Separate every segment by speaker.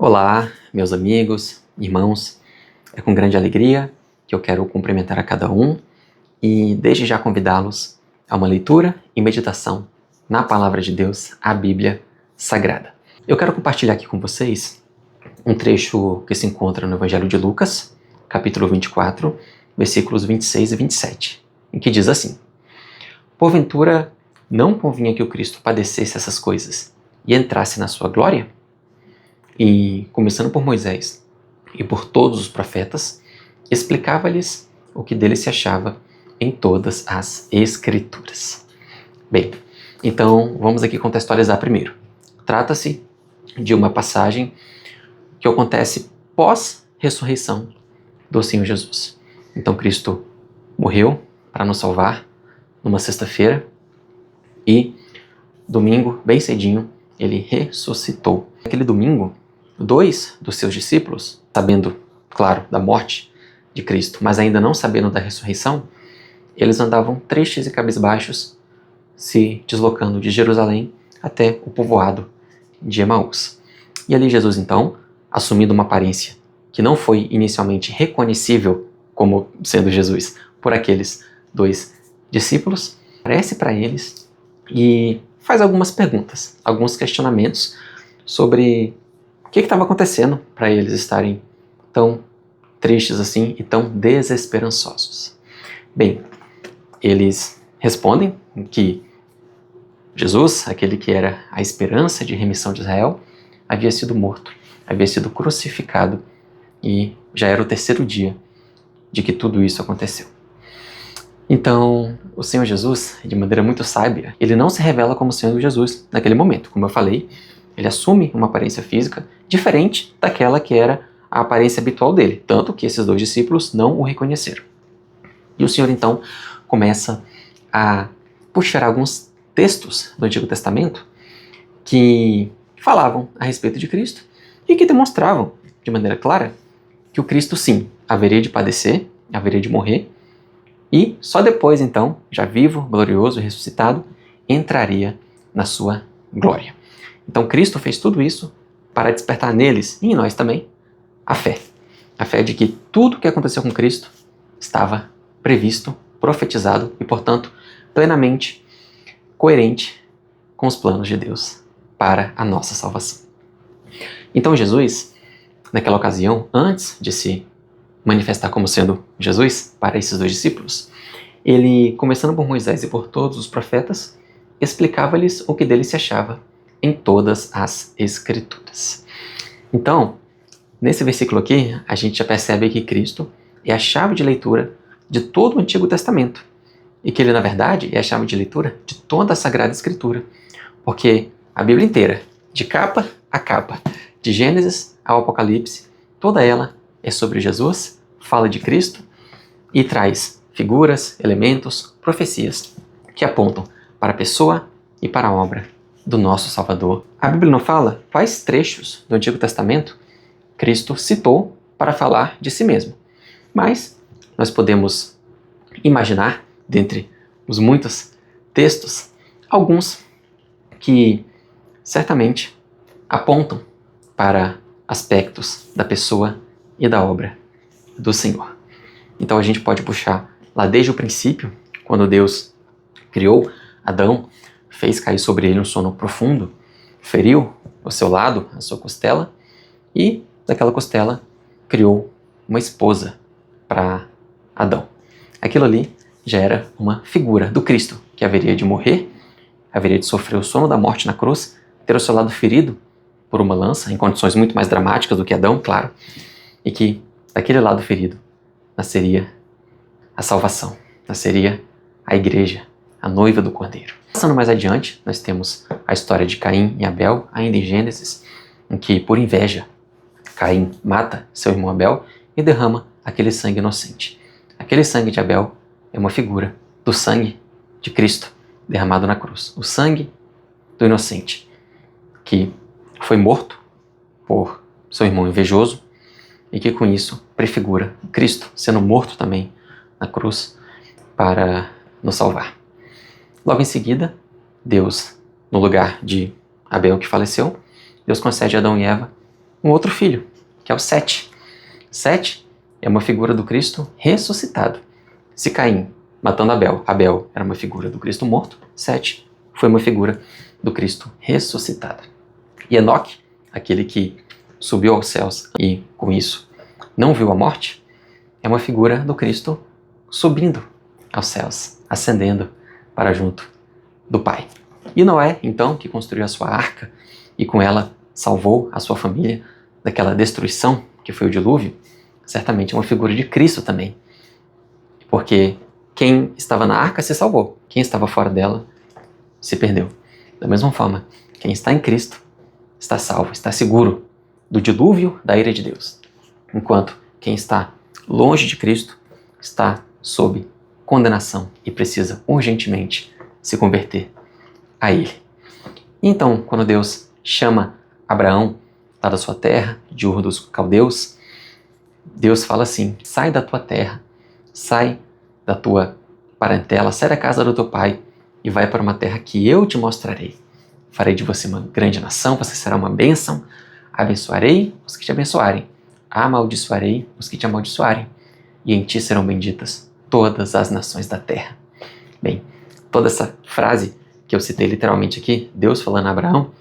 Speaker 1: Olá, meus amigos, irmãos. É com grande alegria que eu quero cumprimentar a cada um e desde já convidá-los a uma leitura e meditação na Palavra de Deus, a Bíblia Sagrada. Eu quero compartilhar aqui com vocês um trecho que se encontra no Evangelho de Lucas, capítulo 24, versículos 26 e 27, em que diz assim: Porventura não convinha que o Cristo padecesse essas coisas e entrasse na sua glória? E, começando por Moisés e por todos os profetas, explicava-lhes o que dele se achava em todas as Escrituras. Bem, então vamos aqui contextualizar primeiro. Trata-se de uma passagem que acontece pós-ressurreição do Senhor Jesus. Então Cristo morreu para nos salvar numa sexta-feira e domingo, bem cedinho, ele ressuscitou. Naquele domingo, 2 dos seus discípulos, sabendo, claro, da morte de Cristo, mas ainda não sabendo da ressurreição, eles andavam tristes e cabisbaixos, se deslocando de Jerusalém até o povoado de Emaús. E ali Jesus, então, assumindo uma aparência que não foi inicialmente reconhecível como sendo Jesus por aqueles 2 discípulos, aparece para eles e faz algumas perguntas, alguns questionamentos sobre o que estava acontecendo para eles estarem tão tristes assim e tão desesperançosos. Bem, eles respondem que Jesus, aquele que era a esperança de remissão de Israel, havia sido morto, havia sido crucificado e já era o 3º dia de que tudo isso aconteceu. Então, o Senhor Jesus, de maneira muito sábia, ele não se revela como sendo Jesus naquele momento. Como eu falei, ele assume uma aparência física diferente daquela que era a aparência habitual dele, tanto que esses 2 discípulos não o reconheceram. E o Senhor, então, começa a puxar alguns textos do Antigo Testamento que falavam a respeito de Cristo e que demonstravam, de maneira clara, que o Cristo, sim, haveria de padecer, haveria de morrer, e só depois, então, já vivo, glorioso, ressuscitado, entraria na sua glória. Então Cristo fez tudo isso para despertar neles, e em nós também, a fé. A fé de que tudo o que aconteceu com Cristo estava previsto, profetizado e, portanto, plenamente coerente com os planos de Deus para a nossa salvação. Então Jesus, naquela ocasião, antes de se manifestar como sendo Jesus para esses 2 discípulos, ele, começando por Moisés e por todos os profetas, explicava-lhes o que dele se achava em todas as Escrituras. Então, nesse versículo aqui, a gente já percebe que Cristo é a chave de leitura de todo o Antigo Testamento e que ele, na verdade, é a chave de leitura de toda a Sagrada Escritura, porque a Bíblia inteira, de capa a capa, de Gênesis ao Apocalipse, toda ela é sobre Jesus, fala de Cristo e traz figuras, elementos, profecias que apontam para a pessoa e para a obra do nosso Salvador. A Bíblia não fala quais trechos do Antigo Testamento Cristo citou para falar de si mesmo, mas nós podemos imaginar, dentre os muitos textos, alguns que certamente apontam para aspectos da pessoa e da obra do Senhor. Então a gente pode puxar lá desde o princípio, quando Deus criou Adão, fez cair sobre ele um sono profundo, feriu o seu lado, a sua costela, e daquela costela criou uma esposa para Adão. Aquilo ali já era uma figura do Cristo, que haveria de morrer, haveria de sofrer o sono da morte na cruz, ter o seu lado ferido por uma lança, em condições muito mais dramáticas do que Adão, claro, e que daquele lado ferido nasceria a salvação, nasceria a igreja, a noiva do Cordeiro. Passando mais adiante, nós temos a história de Caim e Abel, ainda em Gênesis, em que, por inveja, Caim mata seu irmão Abel e derrama aquele sangue inocente. Aquele sangue de Abel é uma figura do sangue de Cristo derramado na cruz. O sangue do inocente, que foi morto por seu irmão invejoso e que com isso prefigura Cristo sendo morto também na cruz para nos salvar. Logo em seguida, Deus, no lugar de Abel que faleceu, Deus concede a Adão e Eva um outro filho, que é o Sete. Sete é uma figura do Cristo ressuscitado. Se Caim, matando Abel era uma figura do Cristo morto, Sete foi uma figura do Cristo ressuscitado. E Enoque, aquele que subiu aos céus e, com isso, não viu a morte, é uma figura do Cristo subindo aos céus, ascendendo para junto do Pai. E Noé, então, que construiu a sua arca e com ela salvou a sua família daquela destruição que foi o dilúvio, certamente é uma figura de Cristo também. Porque quem estava na arca se salvou, quem estava fora dela se perdeu. Da mesma forma, quem está em Cristo está salvo, está seguro do dilúvio da ira de Deus. Enquanto quem está longe de Cristo está sob condenação e precisa urgentemente se converter a Ele. Então, quando Deus chama Abraão lá da sua terra, de Ur dos Caldeus, Deus fala assim: sai da tua terra, sai da tua parentela, sai da casa do teu pai e vai para uma terra que eu te mostrarei. Farei de você uma grande nação, você será uma bênção, abençoarei os que te abençoarem, amaldiçoarei os que te amaldiçoarem, e em ti serão benditas todas as nações da terra. Bem, toda essa frase que eu citei literalmente aqui, Deus falando a Abraão,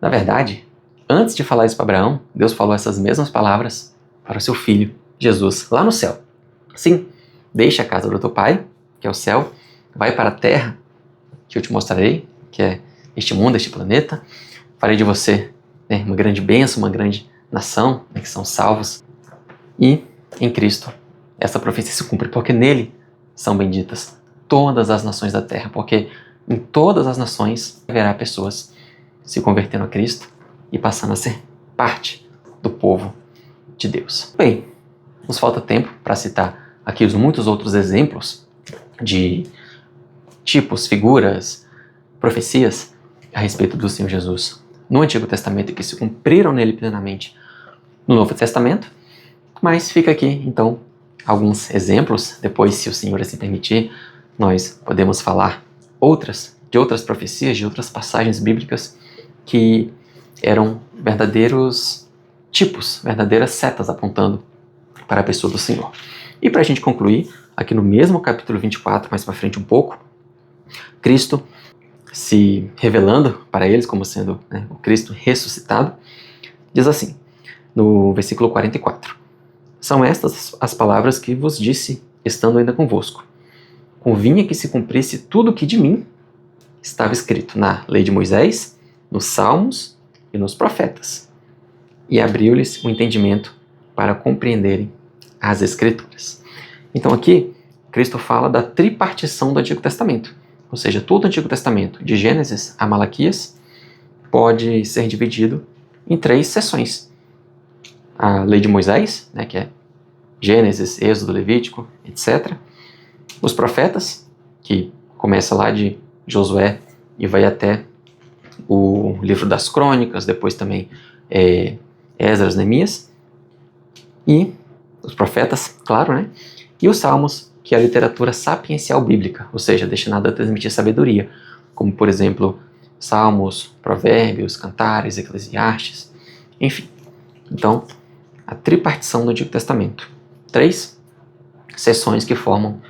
Speaker 1: na verdade, antes de falar isso para Abraão, Deus falou essas mesmas palavras para o seu filho, Jesus, lá no céu. Sim, deixa a casa do teu pai, que é o céu, vai para a terra que eu te mostrarei, que é este mundo, este planeta. Farei de você uma grande bênção, uma grande nação, que são salvos. E em Cristo essa profecia se cumpre, porque nele são benditas todas as nações da terra, porque em todas as nações haverá pessoas se convertendo a Cristo e passando a ser parte do povo de Deus. Bem, nos falta tempo para citar aqui os muitos outros exemplos de tipos, figuras, profecias a respeito do Senhor Jesus no Antigo Testamento e que se cumpriram nele plenamente no Novo Testamento, mas fica aqui então alguns exemplos. Depois, se o Senhor assim permitir, nós podemos falar de outras profecias, de outras passagens bíblicas que eram verdadeiros tipos, verdadeiras setas apontando para a pessoa do Senhor. E para a gente concluir, aqui no mesmo capítulo 24, mais para frente um pouco, Cristo se revelando para eles como sendo o Cristo ressuscitado, diz assim, no versículo 44, são estas as palavras que vos disse, estando ainda convosco. Convinha que se cumprisse tudo o que de mim estava escrito na lei de Moisés, nos Salmos e nos profetas. E abriu-lhes o entendimento para compreenderem as Escrituras. Então aqui, Cristo fala da tripartição do Antigo Testamento. Ou seja, todo o Antigo Testamento, de Gênesis a Malaquias, pode ser dividido em 3 seções. A lei de Moisés, que é Gênesis, Êxodo, Levítico, etc. Os profetas, que começa lá de Josué e vai até o livro das Crônicas, depois também Esdras, Neemias. E os profetas, claro, E os Salmos, que é a literatura sapiencial bíblica, ou seja, destinada a transmitir sabedoria, como, por exemplo, Salmos, Provérbios, Cantares, Eclesiastes, enfim. Então, a tripartição do Antigo Testamento. 3 seções que formam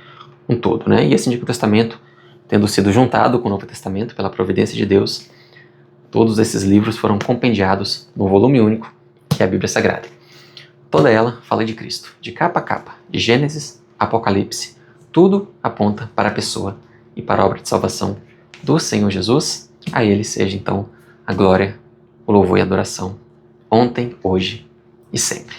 Speaker 1: um todo, E esse Antigo Testamento, tendo sido juntado com o Novo Testamento pela providência de Deus, todos esses livros foram compendiados no volume único, que é a Bíblia Sagrada. Toda ela fala de Cristo, de capa a capa, de Gênesis, Apocalipse, tudo aponta para a pessoa e para a obra de salvação do Senhor Jesus. A Ele seja então a glória, o louvor e a adoração, ontem, hoje e sempre.